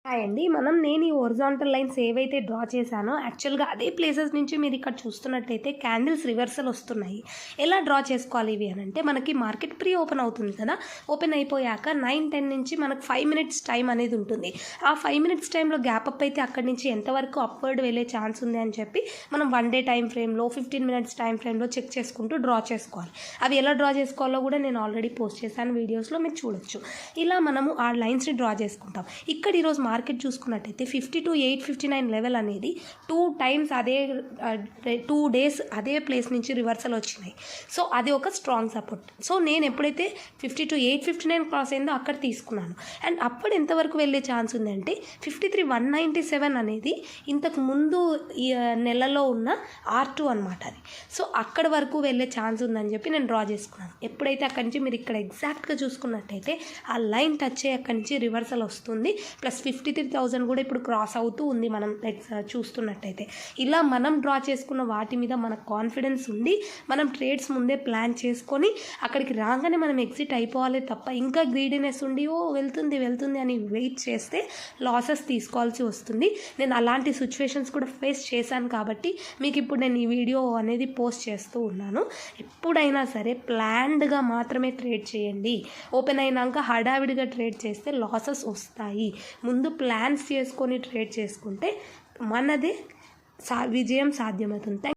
Hi అండి. నేను ఈ హారిజాంటల్ లైన్స్ ఏవైతే డ్రా చేశానో యాక్చువల్‌గా అదే ప్లేసెస్ నుంచి మీరు ఇక్కడ చూస్తున్నట్టయితే క్యాండిల్స్ రివర్సల్ వస్తున్నాయి. ఎలా డ్రా చేసుకోవాలి ఇవి అనంటే మనకి మార్కెట్ ప్రీ ఓపెన్ అవుతుంది కదా! ఓపెన్ అయిపోయాక 9, 10 నుంచి మనకు 5 మినిట్స్ టైం అనేది ఉంటుంది. ఆ 5 మినిట్స్ టైంలో గ్యాప్ అప్ అయితే అక్కడి నుంచి ఎంతవరకు అప్‌వర్డ్ వెళ్ళే ఛాన్స్ ఉంది అని చెప్పి మనం 1 డే టైమ్ ఫ్రేమ్‌లో, 15 మినిట్స్ టైమ్ ఫ్రేమ్‌లో చెక్ చేసుకుంటూ డ్రా చేసుకోవాలి. అవి ఎలా డ్రా చేసుకోవాలో కూడా నేను ఆల్రెడీ పోస్ట్ చేశాను వీడియోస్‌లో, మీరు చూడొచ్చు. ఇలా మనము ఆ లైన్స్‌ని డ్రా చేసుకుంటాం. ఇక్కడ ఈరోజు మార్కెట్ చూసుకున్నట్టయితే 50 to 859 లెవెల్ అనేది 2 టైమ్స్ అదే 2 డేస్ అదే ప్లేస్ నుంచి రివర్సల్ వచ్చినాయి. సో అది ఒక స్ట్రాంగ్ సపోర్ట్. సో నేను ఎప్పుడైతే 50 to 859 క్రాస్ అయిందో అక్కడ తీసుకున్నాను. అండ్ అప్పుడు ఎంతవరకు వెళ్ళే ఛాన్స్ ఉందంటే 53,197 అనేది ఇంతకు ముందు ఈ నెలలో ఉన్న R2 అనమాట అది. సో అక్కడ వరకు వెళ్ళే ఛాన్స్ ఉందని చెప్పి నేను డ్రా చేసుకున్నాను. ఎప్పుడైతే అక్కడి నుంచి మీరు ఇక్కడ ఎగ్జాక్ట్గా చూసుకున్నట్టయితే ఆ లైన్ టచ్ అయ్యి అక్కడి నుంచి రివర్సల్ వస్తుంది. ప్లస్ 53,000 కూడా ఇప్పుడు క్రాస్ అవుతూ ఉంది మనం చూస్తున్నట్టయితే. ఇలా మనం డ్రా చేసుకున్న వాటి మీద మనకు కాన్ఫిడెన్స్ ఉండి మనం ట్రేడ్స్ ముందే ప్లాన్ చేసుకొని అక్కడికి రాగానే మనం ఎగ్జిట్ అయిపోవాలి తప్ప ఇంకా గ్రీడీనెస్ ఉండి వెళ్తుంది అని వెయిట్ చేస్తే లాసెస్ తీసుకోవాల్సి వస్తుంది. నేను అలాంటి సిచ్యువేషన్స్ కూడా ఫేస్ చేశాను కాబట్టి మీకు ఇప్పుడు నేను ఈ వీడియో అనేది పోస్ట్ చేస్తూ ఉన్నాను. ఎప్పుడైనా సరే ప్లాన్డ్గా మాత్రమే ట్రేడ్ చేయండి. ఓపెన్ అయినాక హడావిడిగా ట్రేడ్ చేస్తే లాసెస్ వస్తాయి. ముందు ప్లాన్స్ చేసుకొని ట్రేడ్ చేసుకుంటే మనదే విజయం సాధ్యమవుతుంది.